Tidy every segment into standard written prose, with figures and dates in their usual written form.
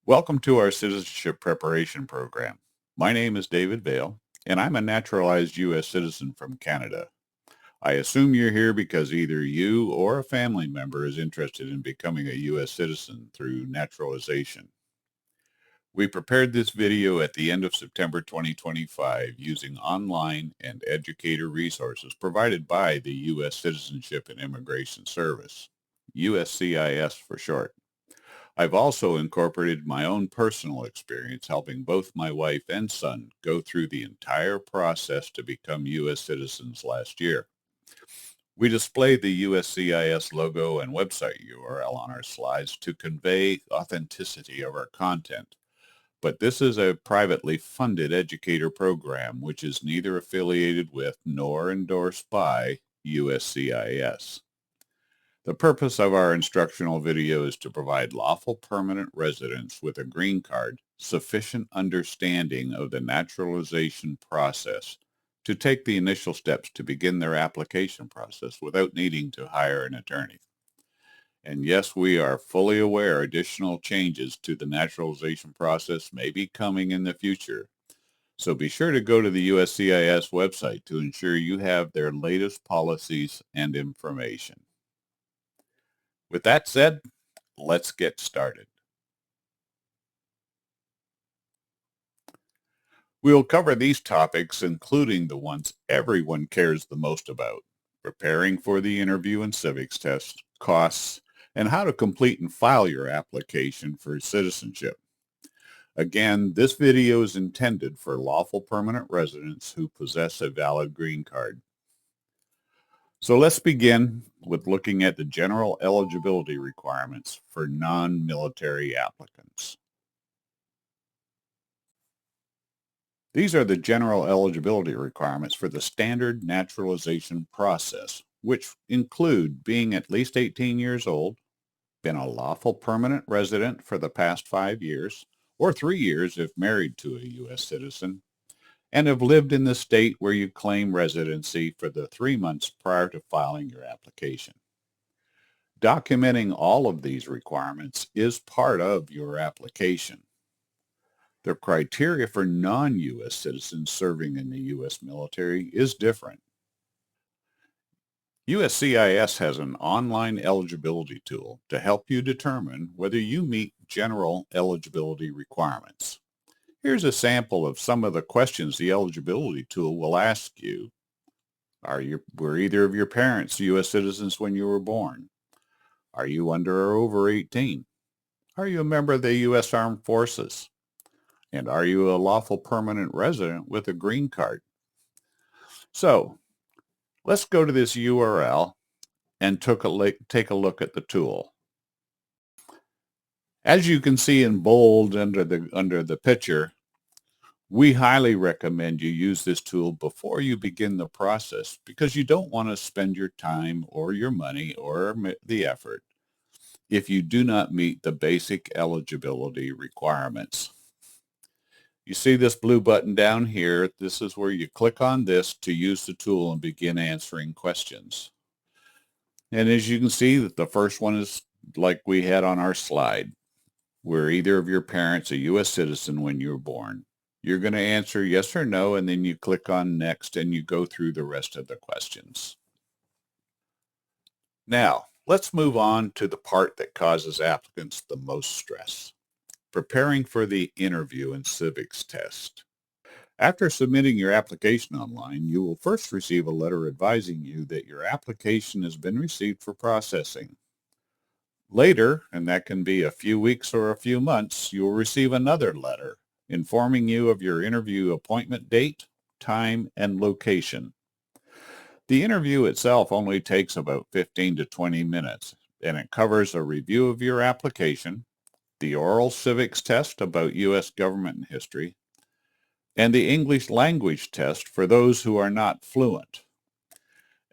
Welcome to our citizenship preparation program. My name is David Vale, and I'm a naturalized U.S. citizen from Canada. I assume you're here because either you or a family member is interested in becoming a U.S. citizen through naturalization. We prepared this video at the end of September 2025 using online and educator resources provided by the U.S. Citizenship and Immigration Service, USCIS for short. I've also incorporated my own personal experience helping both my wife and son go through the entire process to become U.S. citizens last year. We display the USCIS logo and website URL on our slides to convey authenticity of our content. But this is a privately funded educator program which is neither affiliated with nor endorsed by USCIS. The purpose of our instructional video is to provide lawful permanent residents with a green card sufficient understanding of the naturalization process to take the initial steps to begin their application process without needing to hire an attorney. And yes, we are fully aware additional changes to the naturalization process may be coming in the future. So be sure to go to the USCIS website to ensure you have their latest policies and information. With that said, let's get started. We'll cover these topics, including the ones everyone cares the most about: preparing for the interview and civics test, costs, and how to complete and file your application for citizenship. Again, this video is intended for lawful permanent residents who possess a valid green card. So let's begin with looking at the general eligibility requirements for non-military applicants. These are the general eligibility requirements for the standard naturalization process, which include being at least 18 years old, been a lawful permanent resident for the past 5 years, or 3 years if married to a U.S. citizen, and have lived in the state where you claim residency for the 3 months prior to filing your application. Documenting all of these requirements is part of your application. The criteria for non-U.S. citizens serving in the U.S. military is different. USCIS has an online eligibility tool to help you determine whether you meet general eligibility requirements. Here's a sample of some of the questions the eligibility tool will ask you. Were either of your parents U.S. citizens when you were born? Are you under or over 18? Are you a member of the U.S. Armed Forces? And are you a lawful permanent resident with a green card? So let's go to this URL and take a look at the tool. As you can see in bold under the picture, we highly recommend you use this tool before you begin the process because you don't want to spend your time or your money or the effort if you do not meet the basic eligibility requirements. You see this blue button down here. This is where you click on this to use the tool and begin answering questions. And as you can see, the first one is like we had on our slide. Were either of your parents a U.S. citizen when you were born? You're going to answer yes or no, and then you click on next and you go through the rest of the questions. Now, let's move on to the part that causes applicants the most stress: preparing for the interview and civics test. After submitting your application online, you will first receive a letter advising you that your application has been received for processing. Later, and that can be a few weeks or a few months, you will receive another letter informing you of your interview appointment date, time, and location. The interview itself only takes about 15 to 20 minutes, and it covers a review of your application, the oral civics test about U.S. government history, and the English language test for those who are not fluent.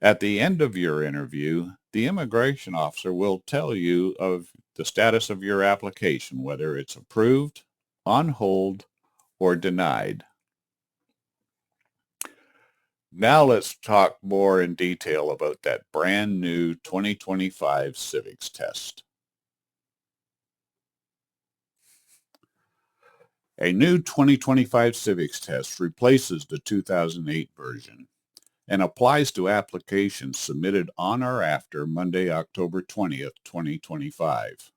At the end of your interview, the immigration officer will tell you of the status of your application, whether it's approved, on hold, or denied. Now let's talk more in detail about that brand new 2025 civics test. A new 2025 civics test replaces the 2008 version and applies to applications submitted on or after Monday, October 20th, 2025.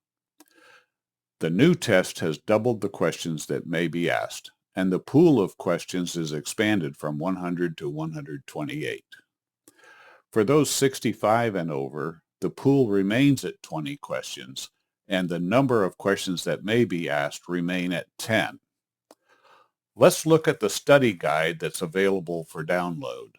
The new test has doubled the questions that may be asked, and the pool of questions is expanded from 100 to 128. For those 65 and over, the pool remains at 20 questions, and the number of questions that may be asked remain at 10. Let's look at the study guide that's available for download.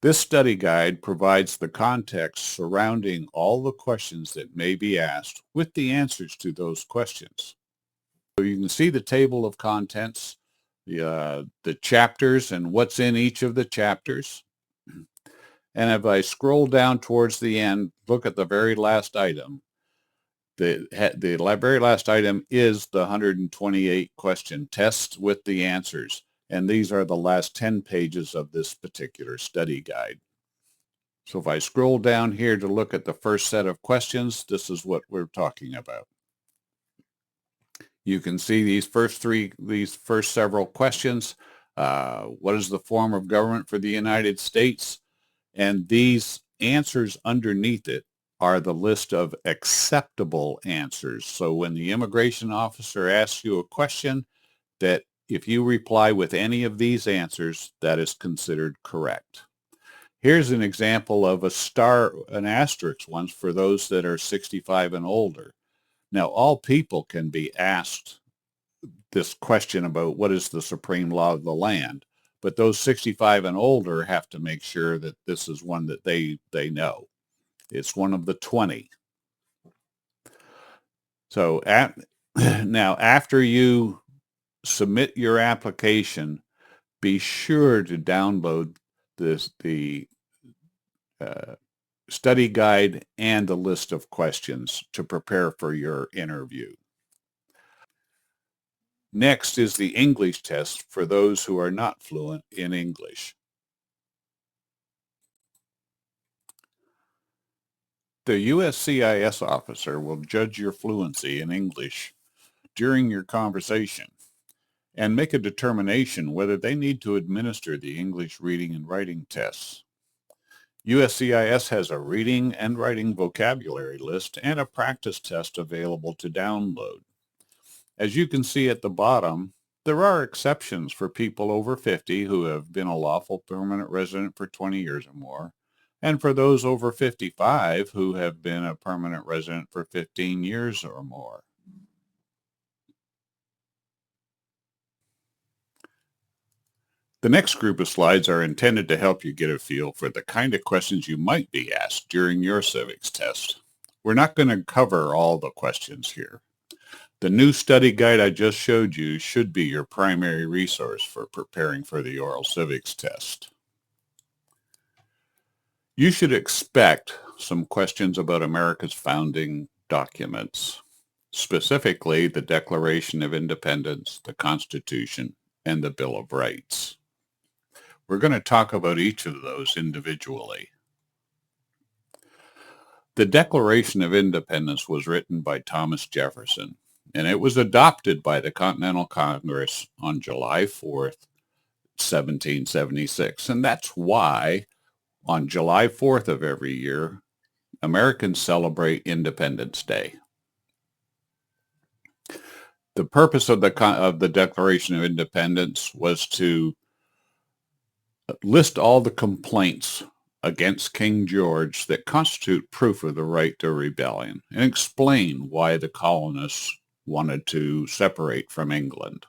This study guide provides the context surrounding all the questions that may be asked with the answers to those questions. So you can see the table of contents, the chapters and what's in each of the chapters. And if I scroll down towards the end, look at the very last item. The very last item is the 128 question test with the answers. And these are the last 10 pages of this particular study guide. So if I scroll down here to look at the first set of questions, this is what we're talking about. You can see these first several questions. What is the form of government for the United States? And these answers underneath it are the list of acceptable answers. So when the immigration officer asks you a question, that if you reply with any of these answers, that is considered correct. Here's an example of an asterisk ones for those that are 65 and older. Now, all people can be asked this question about what is the supreme law of the land, but those 65 and older have to make sure that this is one that they know. It's one of the 20. So now after you submit your application, be sure to download the study guide and the list of questions to prepare for your interview. Next is the English test for those who are not fluent in English. The USCIS officer will judge your fluency in English during your conversation and make a determination whether they need to administer the English reading and writing tests. USCIS has a reading and writing vocabulary list and a practice test available to download. As you can see at the bottom, there are exceptions for people over 50 who have been a lawful permanent resident for 20 years or more, and for those over 55 who have been a permanent resident for 15 years or more. The next group of slides are intended to help you get a feel for the kind of questions you might be asked during your civics test. We're not going to cover all the questions here. The new study guide I just showed you should be your primary resource for preparing for the oral civics test. You should expect some questions about America's founding documents, specifically the Declaration of Independence, the Constitution, and the Bill of Rights. We're going to talk about each of those individually. The Declaration of Independence was written by Thomas Jefferson, and it was adopted by the Continental Congress on July 4th, 1776. And that's why on July 4th of every year, Americans celebrate Independence Day. The purpose of the Declaration of Independence was to list all the complaints against King George that constitute proof of the right to rebellion and explain why the colonists wanted to separate from England.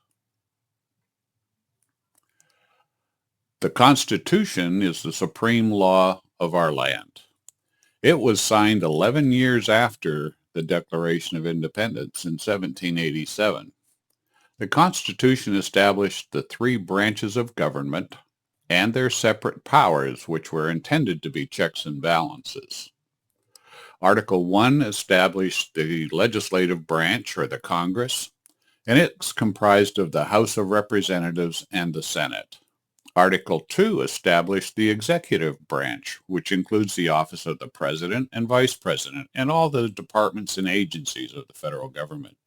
The Constitution is the supreme law of our land. It was signed 11 years after the Declaration of Independence in 1787. The Constitution established the three branches of government and their separate powers, which were intended to be checks and balances. Article 1 established the legislative branch, or the Congress, and it's comprised of the House of Representatives and the Senate. Article 2 established the executive branch, which includes the office of the President and Vice President and all the departments and agencies of the federal government.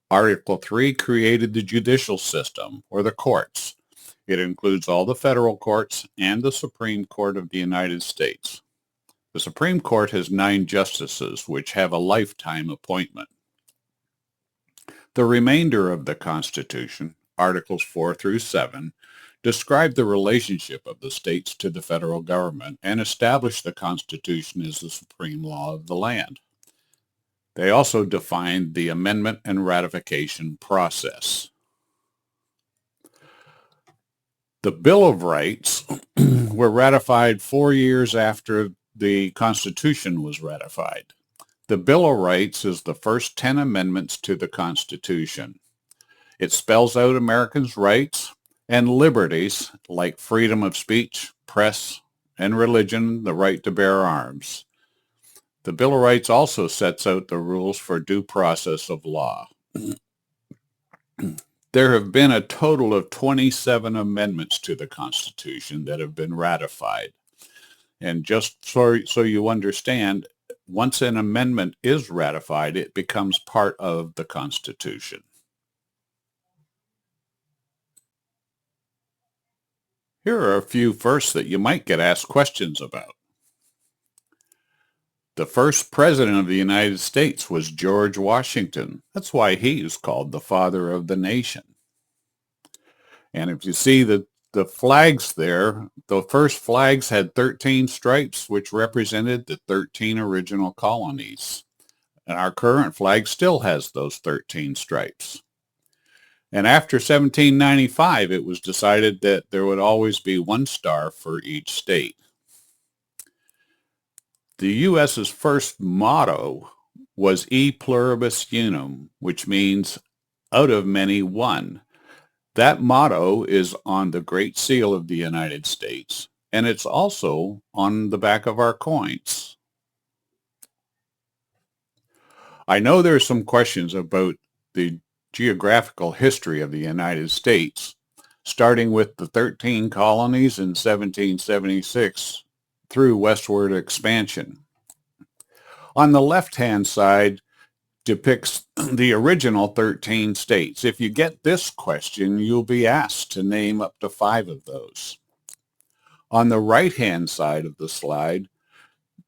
Article 3 created the judicial system, or the courts. It includes all the federal courts and the Supreme Court of the United States. The Supreme Court has 9 justices, which have a lifetime appointment. The remainder of the Constitution, Articles 4 through 7, describe the relationship of the states to the federal government and establish the Constitution as the supreme law of the land. They also define the amendment and ratification process. The Bill of Rights were ratified 4 years after the Constitution was ratified. The Bill of Rights is the first 10 amendments to the Constitution. It spells out Americans' rights and liberties like freedom of speech, press, and religion, the right to bear arms. The Bill of Rights also sets out the rules for due process of law. There have been a total of 27 amendments to the Constitution that have been ratified. And just so you understand, once an amendment is ratified, it becomes part of the Constitution. Here are a few firsts that you might get asked questions about. The first president of the United States was George Washington. That's why he is called the father of the nation. And if you see the flags there, the first flags had 13 stripes, which represented the 13 original colonies. And our current flag still has those 13 stripes. And after 1795, it was decided that there would always be one star for each state. The U.S.'s first motto was E pluribus unum, which means out of many, one. That motto is on the Great Seal of the United States, and it's also on the back of our coins. I know there are some questions about the geographical history of the United States, starting with the 13 colonies in 1776 through westward expansion. On the left-hand side depicts the original 13 states. If you get this question, you'll be asked to name up to 5 of those. On the right-hand side of the slide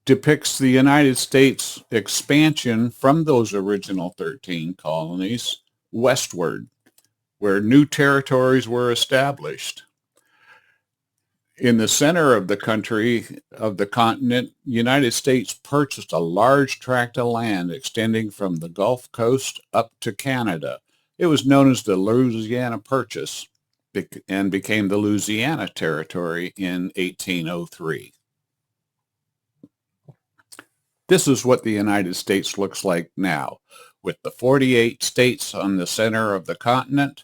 depicts the United States expansion from those original 13 colonies westward, where new territories were established. In the center of the country, of the continent, United States purchased a large tract of land extending from the Gulf Coast up to Canada. It was known as the Louisiana Purchase and became the Louisiana Territory in 1803. This is what the United States looks like now, with the 48 states on the center of the continent,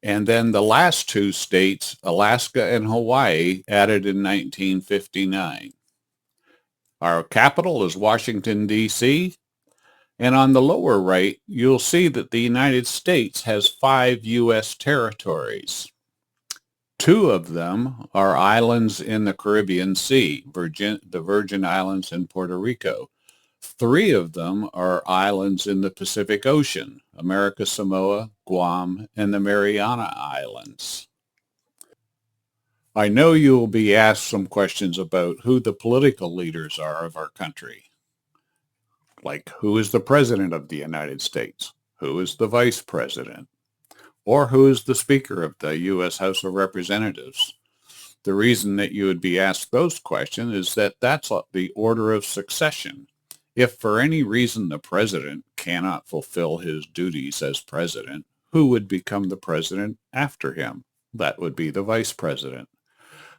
and then the last 2 states, Alaska and Hawaii, added in 1959. Our capital is Washington, D.C., and on the lower right, you'll see that the United States has 5 U.S. territories. 2 of them are islands in the Caribbean Sea, the Virgin Islands and Puerto Rico. 3 of them are islands in the Pacific Ocean, America Samoa, Guam, and the Mariana Islands. I know you will be asked some questions about who the political leaders are of our country. Like, who is the President of the United States? Who is the Vice President? Or who is the Speaker of the U.S. House of Representatives? The reason that you would be asked those questions is that that's the order of succession. If for any reason the president cannot fulfill his duties as president, who would become the president after him? That would be the vice president.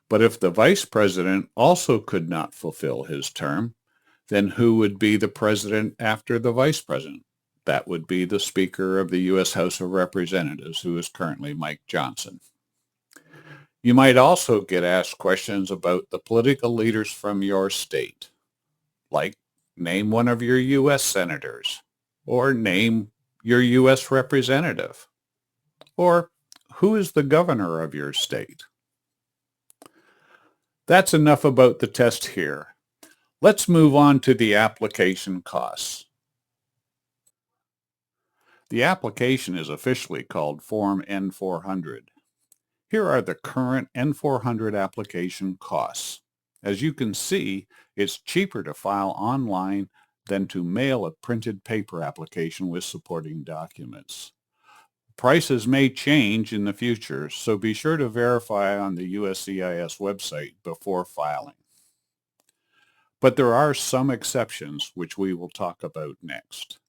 But if the vice president also could not fulfill his term, then who would be the president after the vice president? That would be the Speaker of the U.S. House of Representatives, who is currently Mike Johnson. You might also get asked questions about the political leaders from your state, like name one of your U.S. senators, or name your U.S. representative, or who is the governor of your state? That's enough about the test here. Let's move on to the application costs. The application is officially called Form N400. Here are the current N400 application costs. As you can see, it's cheaper to file online than to mail a printed paper application with supporting documents. Prices may change in the future, so be sure to verify on the USCIS website before filing. But there are some exceptions, which we will talk about next.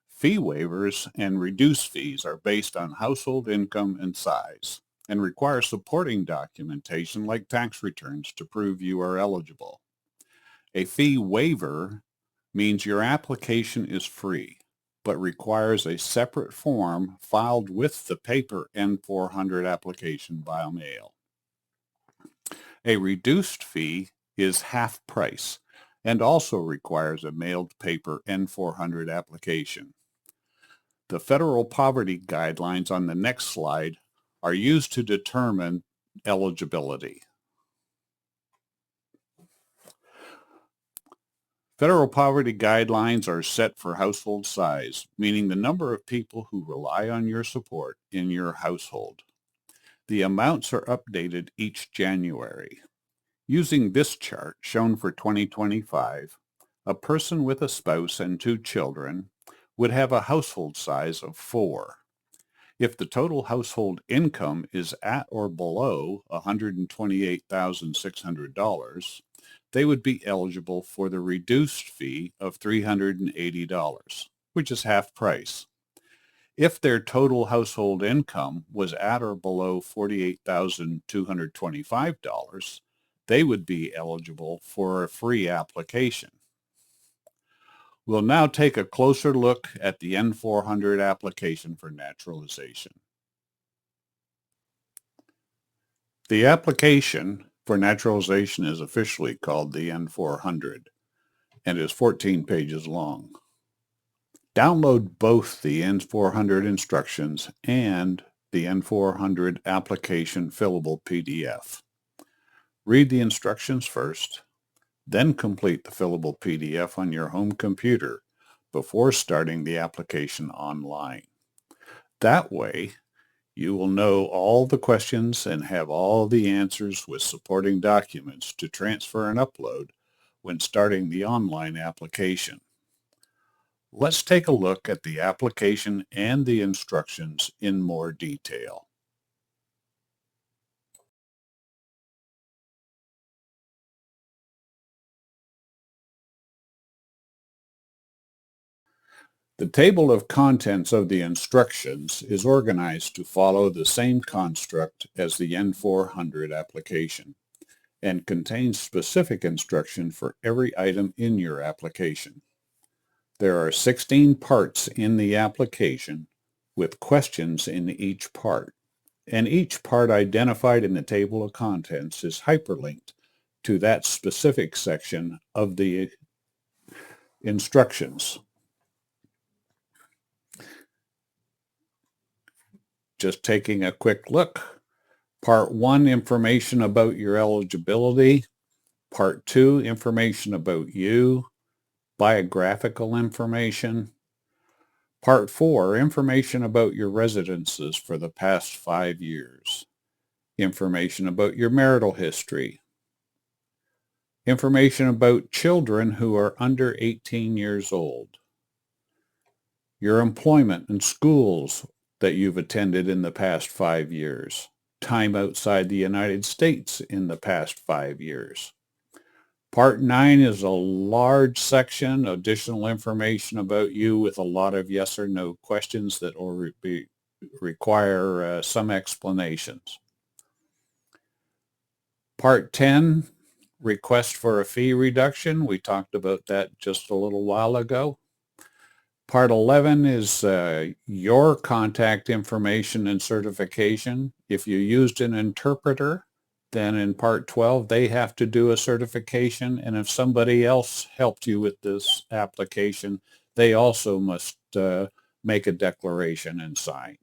Fee waivers and reduced fees are based on household income and size and require supporting documentation like tax returns to prove you are eligible. A fee waiver means your application is free, but requires a separate form filed with the paper N400 application by mail. A reduced fee is half price and also requires a mailed paper N400 application. The federal poverty guidelines on the next slide are used to determine eligibility. Federal poverty guidelines are set for household size, meaning the number of people who rely on your support in your household. The amounts are updated each January. Using this chart shown for 2025, a person with a spouse and 2 children would have a household size of 4. If the total household income is at or below $128,600, they would be eligible for the reduced fee of $380, which is half price. If their total household income was at or below $48,225, they would be eligible for a free application. We'll now take a closer look at the N400 application for naturalization. The application for naturalization is officially called the N400 and is 14 pages long. Download both the N400 instructions and the N400 application fillable PDF. Read the instructions first, then complete the fillable PDF on your home computer before starting the application online. That way, you will know all the questions and have all the answers with supporting documents to transfer and upload when starting the online application. Let's take a look at the application and the instructions in more detail. The table of contents of the instructions is organized to follow the same construct as the N400 application and contains specific instruction for every item in your application. There are 16 parts in the application with questions in each part, and each part identified in the table of contents is hyperlinked to that specific section of the instructions. Just taking a quick look. Part 1, information about your eligibility. Part 2, information about you. Biographical information. Part 4, information about your residences for the past 5 years. Information about your marital history. Information about children who are under 18 years old. Your employment and schools that you've attended in the past 5 years. Time outside the United States in the past 5 years. Part 9 is a large section, additional information about you with a lot of yes or no questions that will require some explanations. Part 10, request for a fee reduction. We talked about that just a little while ago. Part 11 is your contact information and certification. If you used an interpreter, then in Part 12, they have to do a certification. And if somebody else helped you with this application, they also must make a declaration and sign.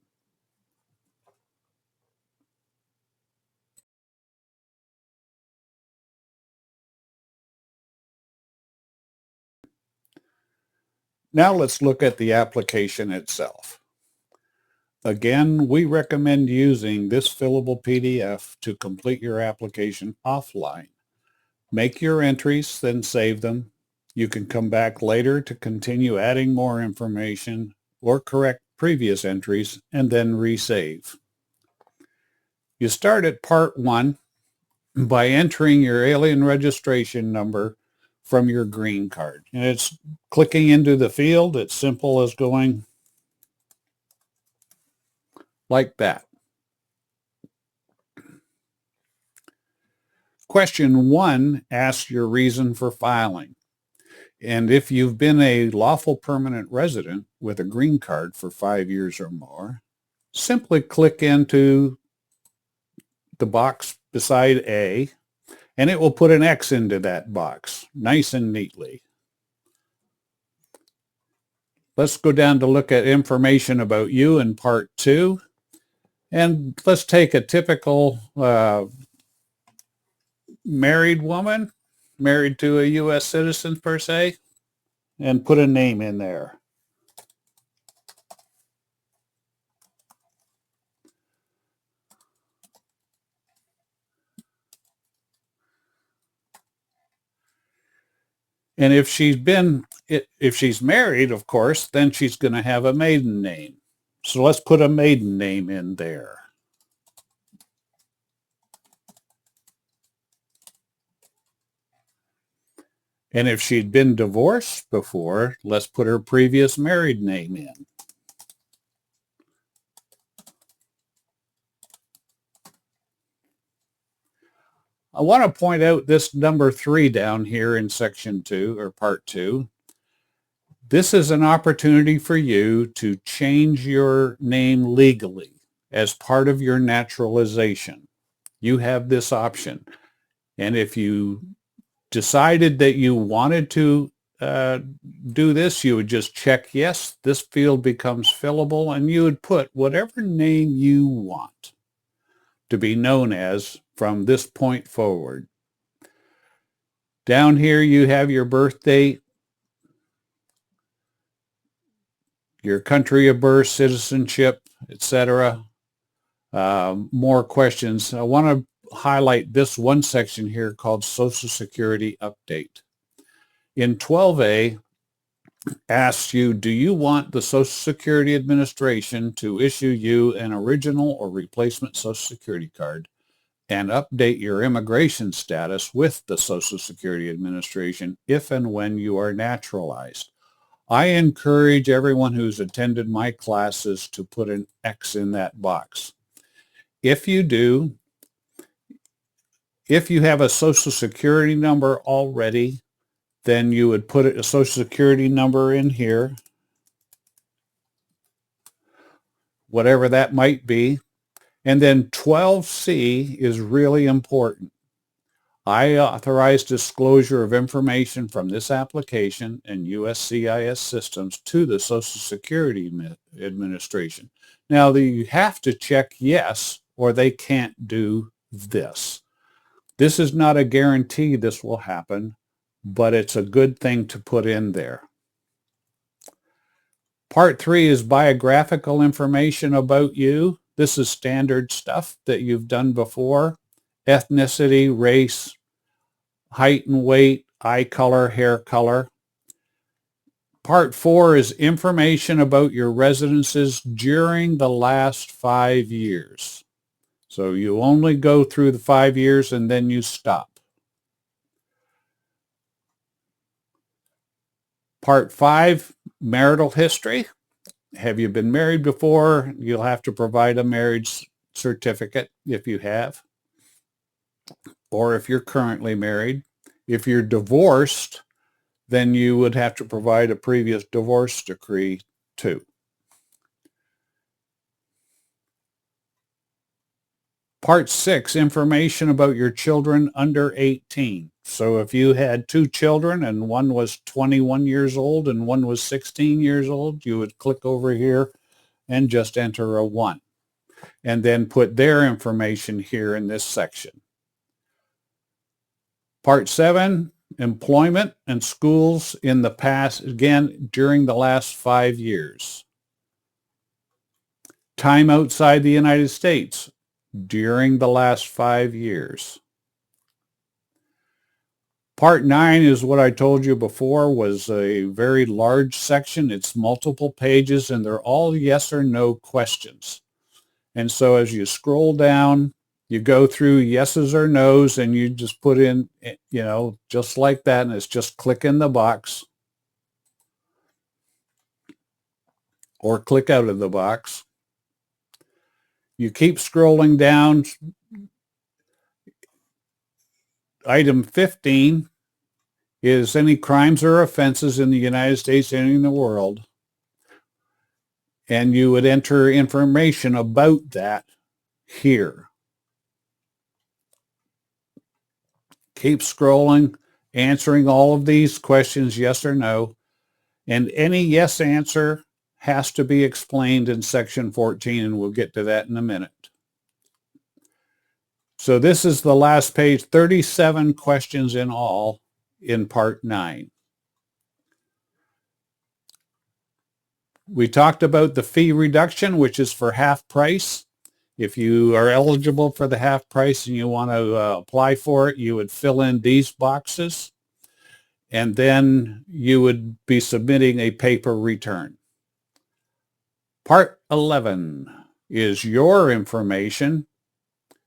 Now let's look at the application itself. Again, we recommend using this fillable PDF to complete your application offline. Make your entries, then save them. You can come back later to continue adding more information or correct previous entries and then resave. You start at part 1 by entering your alien registration number from your green card. And it's clicking into the field. It's simple as going like that. Question 1 asks your reason for filing. And if you've been a lawful permanent resident with a green card for 5 years or more, simply click into the box beside A, and it will put an X into that box, nice and neatly. Let's go down to look at information about you in part 2. And let's take a typical married woman, married to a U.S. citizen per se, and put a name in there. And if she's married, of course, then she's going to have a maiden name. So let's put a maiden name in there. And if she'd been divorced before, let's put her previous married name in. I want to point out this number 3 down here in section 2 or part 2. This is an opportunity for you to change your name legally as part of your naturalization. You have this option. And if you decided that you wanted to do this, you would just check yes, this field becomes fillable, and you would put whatever name you want to be known as from this point forward. Down here you have your birth date, your country of birth, citizenship, etc. More questions. I want to highlight this one section here called Social Security Update. In 12A, asks you, do you want the Social Security Administration to issue you an original or replacement Social Security card and update your immigration status with the Social Security Administration if and when you are naturalized? I encourage everyone who's attended my classes to put an X in that box. If you do, if you have a Social Security number already, then you would put a Social Security number in here, whatever that might be. And then 12C is really important. I authorize disclosure of information from this application and USCIS systems to the Social Security Administration. Now, you have to check yes, or they can't do this. This is not a guarantee this will happen, but it's a good thing to put in there. Part 3 is biographical information about you. This is standard stuff that you've done before. Ethnicity, race, height and weight, eye color, hair color. Part 4 is information about your residences during the last 5 years. So you only go through the 5 years and then you stop. Part 5, marital history. Have you been married before? You'll have to provide a marriage certificate if you have, or if you're currently married. If you're divorced, then you would have to provide a previous divorce decree too. Part 6, information about your children under 18. So if you had 2 children and one was 21 years old and one was 16 years old, you would click over here and just enter a 1. And then put their information here in this section. Part 7, employment and schools in the past, again, during the last 5 years. Time outside the United States during the last 5 years. Part 9 is what I told you before, was a very large section. It's multiple pages, and they're all yes or no questions. And so as you scroll down, you go through yeses or nos, and you just put in, just like that, and it's just click in the box or click out of the box. You keep scrolling down. Item 15 is any crimes or offenses in the United States and in the world. And you would enter information about that here. Keep scrolling, answering all of these questions, yes or no. And any yes answer has to be explained in section 14, and we'll get to that in a minute. So this is the last page, 37 questions in all in part 9. We talked about the fee reduction, which is for half price. If you are eligible for the half price and you want to apply for it, you would fill in these boxes, and then you would be submitting a paper return. Part 11 is your information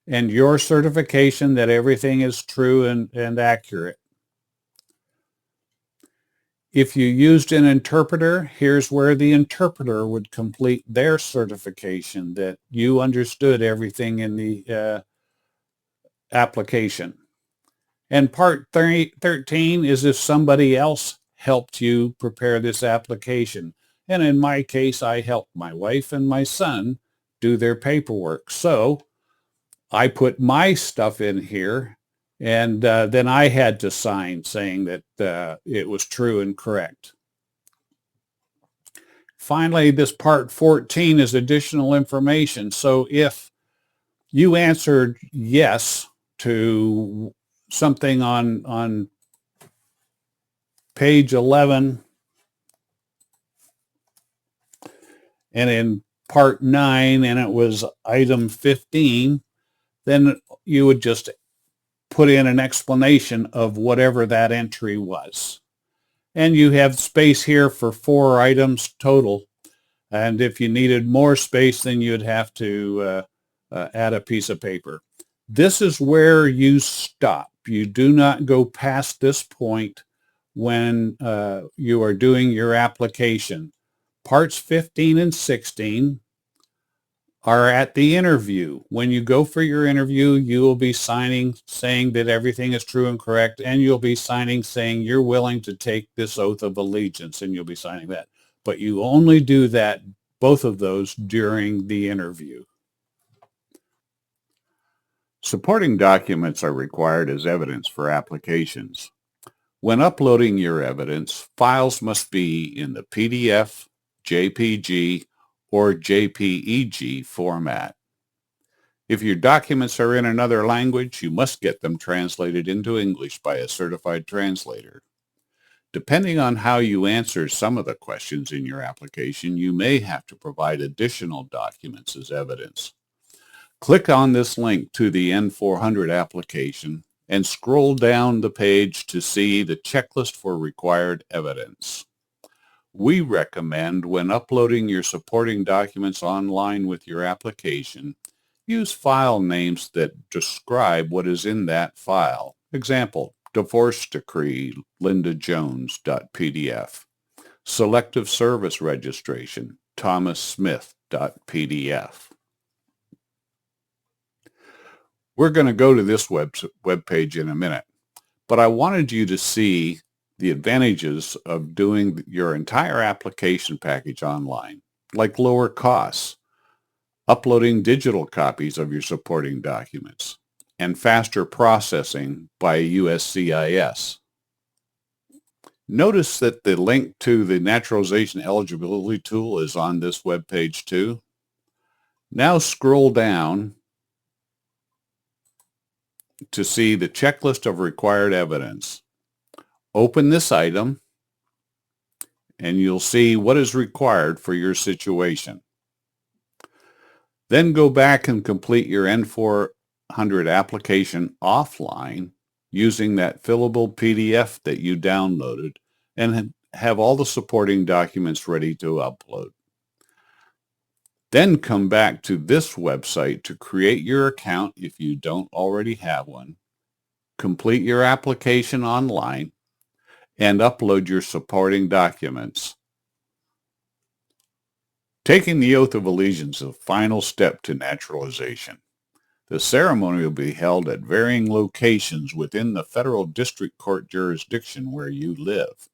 and your certification that everything is true and accurate. If you used an interpreter, here's where the interpreter would complete their certification that you understood everything in the application. And part 13 is if somebody else helped you prepare this application. And in my case, I helped my wife and my son do their paperwork. So I put my stuff in here, and then I had to sign saying that it was true and correct. Finally, this part 14 is additional information. So if you answered yes to something on page 11 and in part 9, and it was item 15, then you would just put in an explanation of whatever that entry was. And you have space here for 4 items total. And if you needed more space, then you'd have to add a piece of paper. This is where you stop. You do not go past this point when you are doing your application. Parts 15 and 16 are at the interview. When you go for your interview, you will be signing saying that everything is true and correct, and you'll be signing saying you're willing to take this oath of allegiance, and you'll be signing that. But you only do that, both of those, during the interview. Supporting documents are required as evidence for applications. When uploading your evidence, files must be in the PDF, JPG, or JPEG format. If your documents are in another language, you must get them translated into English by a certified translator. Depending on how you answer some of the questions in your application, you may have to provide additional documents as evidence. Click on this link to the N400 application and scroll down the page to see the checklist for required evidence. We recommend when uploading your supporting documents online with your application, use file names that describe what is in that file. Example, divorce decree, lindajones.pdf. Selective service registration, thomassmith.pdf. We're going to go to this web page in a minute, but I wanted you to see the advantages of doing your entire application package online, like lower costs, uploading digital copies of your supporting documents, and faster processing by USCIS. Notice that the link to the Naturalization Eligibility tool is on this web page too. Now scroll down to see the checklist of required evidence. Open this item and you'll see what is required for your situation. Then go back and complete your N400 application offline using that fillable PDF that you downloaded and have all the supporting documents ready to upload. Then come back to this website to create your account if you don't already have one, complete your application online, and upload your supporting documents. Taking the oath of allegiance is the final step to naturalization. The ceremony will be held at varying locations within the federal district court jurisdiction where you live.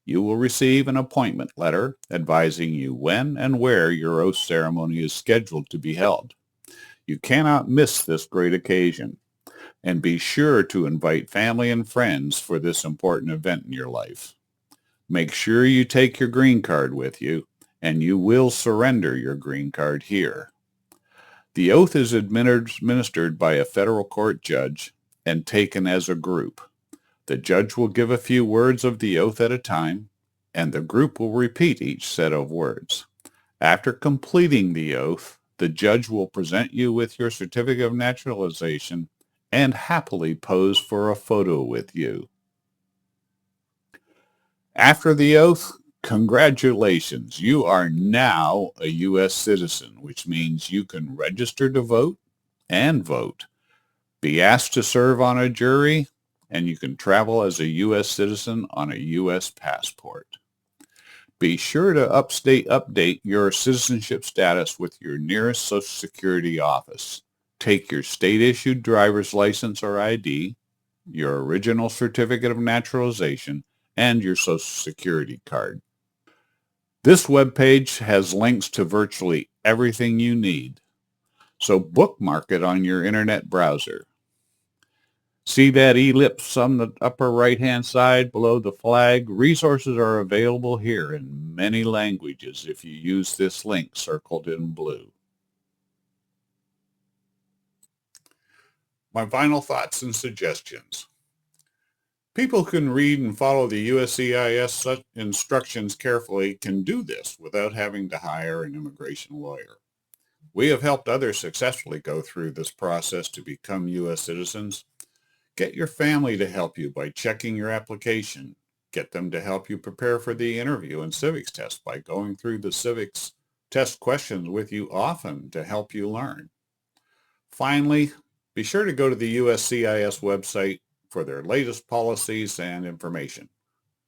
You will receive an appointment letter advising you when and where your oath ceremony is scheduled to be held. You cannot miss this great occasion, and be sure to invite family and friends for this important event in your life. Make sure you take your green card with you, and you will surrender your green card here. The oath is administered by a federal court judge and taken as a group. The judge will give a few words of the oath at a time, and the group will repeat each set of words. After completing the oath, the judge will present you with your certificate of naturalization and happily pose for a photo with you. After the oath, congratulations, you are now a U.S. citizen, which means you can register to vote and vote, be asked to serve on a jury, and you can travel as a U.S. citizen on a U.S. passport. Be sure to update your citizenship status with your nearest Social Security office. Take your state-issued driver's license or ID, your original certificate of naturalization, and your Social Security card. This webpage has links to virtually everything you need, so bookmark it on your internet browser. See that ellipse on the upper right-hand side below the flag? Resources are available here in many languages if you use this link circled in blue. My final thoughts and suggestions. People who can read and follow the USCIS instructions carefully can do this without having to hire an immigration lawyer. We have helped others successfully go through this process to become U.S. citizens. Get your family to help you by checking your application. Get them to help you prepare for the interview and civics test by going through the civics test questions with you often to help you learn. Finally, be sure to go to the USCIS website for their latest policies and information.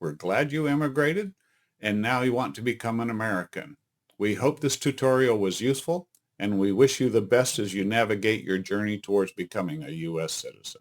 We're glad you immigrated and now you want to become an American. We hope this tutorial was useful, and we wish you the best as you navigate your journey towards becoming a U.S. citizen.